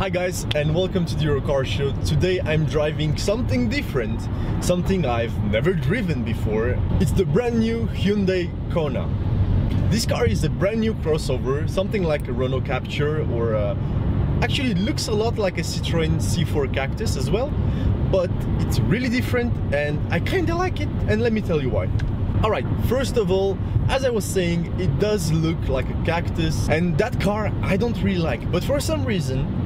Hi guys, and welcome to the Eurocar Show. Today I'm driving something different, something I've never driven before. It's the brand new Hyundai Kona. This car is a brand new crossover, something like a Renault Captur, or actually it looks a lot like a Citroën C4 Cactus as well, but it's really different and I kinda like it, and let me tell you why. Alright, first of all, as I was saying, it does look like a Cactus, and that car I don't really like, but for some reason,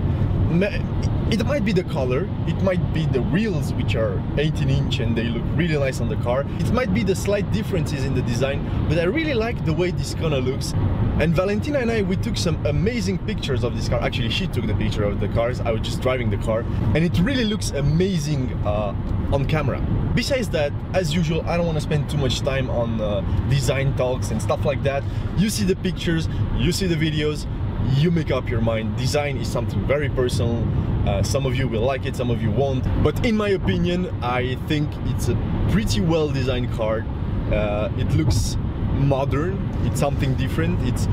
it might be the color, it might be the wheels, which are 18-inch and they look really nice on the car. It might be the slight differences in the design, but I really like the way this Kona looks. And Valentina and I, we took some amazing pictures of this car. Actually, she took the picture of the cars, I was just driving the car, and it really looks amazing on camera. Besides that, as usual, I don't want to spend too much time on design talks and stuff like that. You see the pictures, you see the videos, you make up your mind. Design is something very personal. Some of you will like it, some of you won't. But in my opinion, I think it's a pretty well designed car. It looks modern, it's something different, it's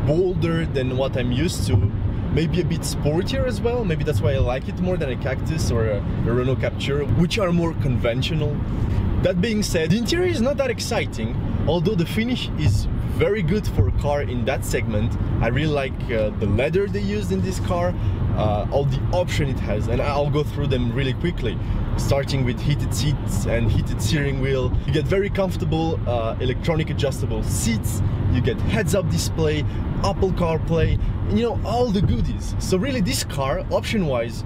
bolder than what I'm used to. Maybe a bit sportier as well. Maybe that's why I like it more than a Cactus or a Renault Captur, which are more conventional. That being said, the interior is not that exciting, although the finish is very good for a car in that segment. I really like the leather they used in this car, all the options it has, and I'll go through them really quickly. Starting with heated seats and heated steering wheel. You get very comfortable electronic adjustable seats, you get heads-up display, Apple CarPlay, and you know, all the goodies. So really this car, option-wise,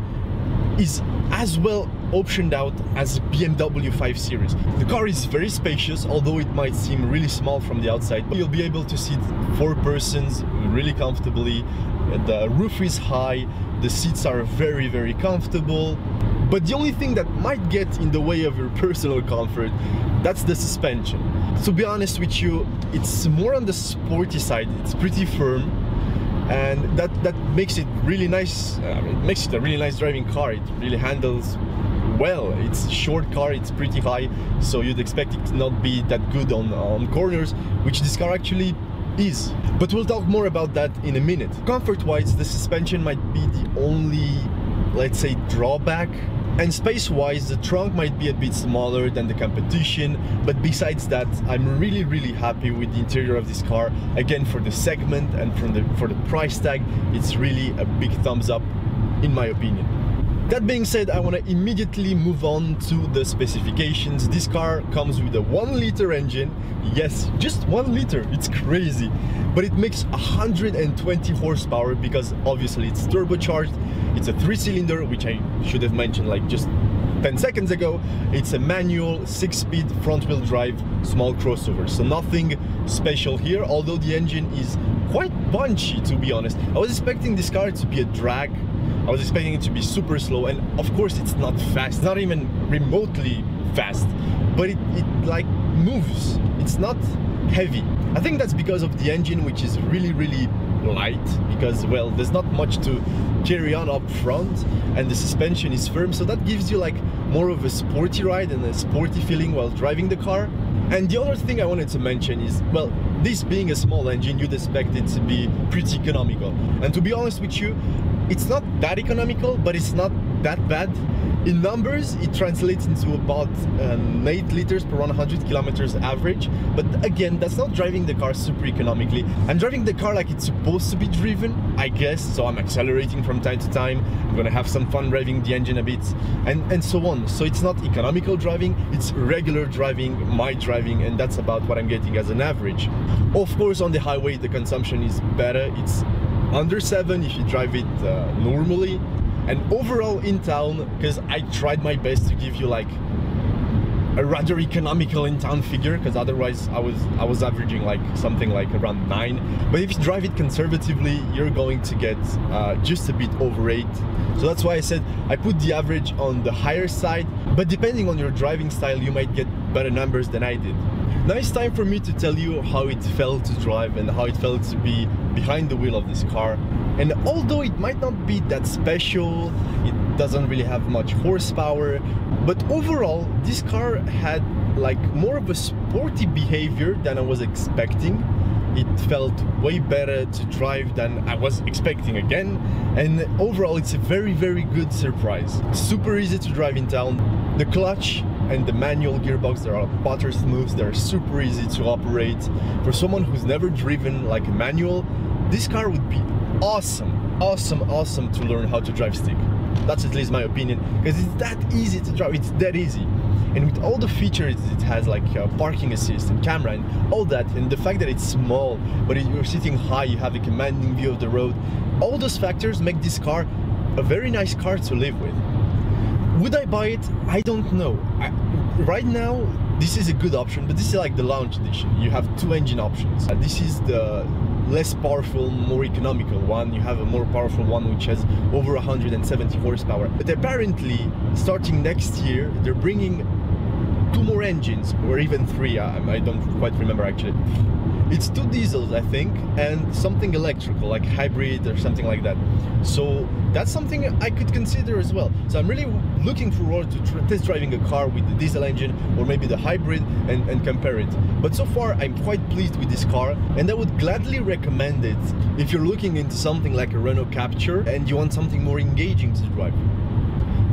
is as well optioned out as a BMW 5 Series. The car is very spacious, although it might seem really small from the outside. You'll be able to sit 4 persons really comfortably. The roof is high, the seats are very, very comfortable. But the only thing that might get in the way of your personal comfort, that's the suspension. To be honest with you, it's more on the sporty side. It's pretty firm, and that makes it really nice. It makes it a really nice driving car. It really handles well. It's a short car, it's pretty high, so you'd expect it to not be that good on corners, which this car actually is. But we'll talk more about that in a minute. Comfort-wise, the suspension might be the only, let's say, drawback. And space-wise, the trunk might be a bit smaller than the competition, but besides that, I'm really, really happy with the interior of this car. Again, for the segment and for the price tag, it's really a big thumbs up, in my opinion. That being said, I want to immediately move on to the specifications. This car comes with a 1-liter engine. Yes, just 1 liter, it's crazy. But it makes 120 horsepower because obviously it's turbocharged. It's a 3-cylinder, which I should have mentioned like just 10 seconds ago. It's a manual 6-speed front-wheel drive small crossover, so nothing special here, although the engine is quite punchy, to be honest. I was expecting this car to be a drag. I was expecting it to be super slow, and of course it's not fast, not even remotely fast, but it like moves. It's not heavy. I think that's because of the engine, which is really, really light, because, well, there's not much to carry on up front, and the suspension is firm, so that gives you like more of a sporty ride and a sporty feeling while driving the car. And the other thing I wanted to mention is, well, this being a small engine, you'd expect it to be pretty economical. And to be honest with you, it's not that economical, but it's not that bad. In numbers, it translates into about 8 liters per 100 kilometers average. But again, that's not driving the car super economically. I'm driving the car like it's supposed to be driven, I guess. So I'm accelerating from time to time. I'm gonna have some fun revving the engine a bit, and so on. So it's not economical driving, it's regular driving, my driving, and that's about what I'm getting as an average. Of course, on the highway, the consumption is better. It's under 7 if you drive it normally. And overall in town, because I tried my best to give you like a rather economical in town figure, because otherwise I was averaging like something like around 9. But if you drive it conservatively, you're going to get just a bit over 8. So that's why I said I put the average on the higher side, but depending on your driving style, you might get better numbers than I did. Now it's time for me to tell you how it felt to drive and how it felt to be behind the wheel of this car. And although it might not be that special, it doesn't really have much horsepower, but overall this car had like more of a sporty behavior than I was expecting. It felt way better to drive than I was expecting again, and overall it's a very good surprise. Super easy to drive in town. The clutch and the manual gearbox, they are butter smooth, they're super easy to operate. For someone who's never driven like a manual, this car would be awesome to learn how to drive stick. That's at least my opinion, because it's that easy to drive, it's that easy. And with all the features it has, like parking assist and camera and all that, and the fact that it's small, but you're sitting high, you have a commanding view of the road, all those factors make this car a very nice car to live with. Would I buy it? I don't know. Right now, this is a good option, but this is like the launch edition. You have 2 engine options. This is the less powerful, more economical one. You have a more powerful one which has over 170 horsepower. But apparently, starting next year, they're bringing 2 more engines, or even 3, I don't quite remember actually. It's 2 diesels, I think, and something electrical, like hybrid or something like that. So that's something I could consider as well. So I'm really looking forward to test driving a car with the diesel engine or maybe the hybrid and compare it. But so far I'm quite pleased with this car, and I would gladly recommend it if you're looking into something like a Renault Capture and you want something more engaging to drive.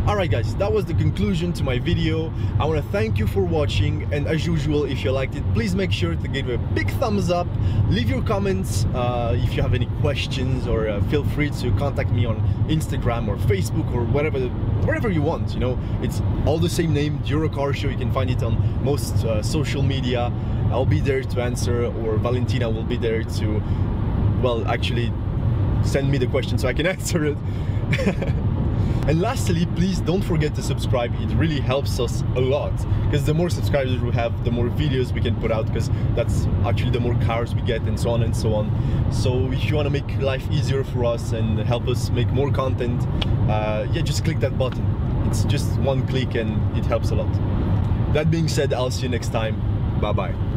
Alright guys, that was the conclusion to my video. I want to thank you for watching, and as usual, if you liked it, please make sure to give it a big thumbs up, leave your comments if you have any questions, or feel free to contact me on Instagram or Facebook or wherever you want. You know, it's all the same name, Eurocar Show. You can find it on most social media. I'll be there to answer, or Valentina will be there to, well, actually send me the question so I can answer it. And lastly, please don't forget to subscribe. It really helps us a lot, because the more subscribers we have, the more videos we can put out, because that's actually the more cars we get, and so on and so on. So if you want to make life easier for us and help us make more content, yeah, just click that button. It's just 1 click and it helps a lot. That being said, I'll see you next time. Bye bye.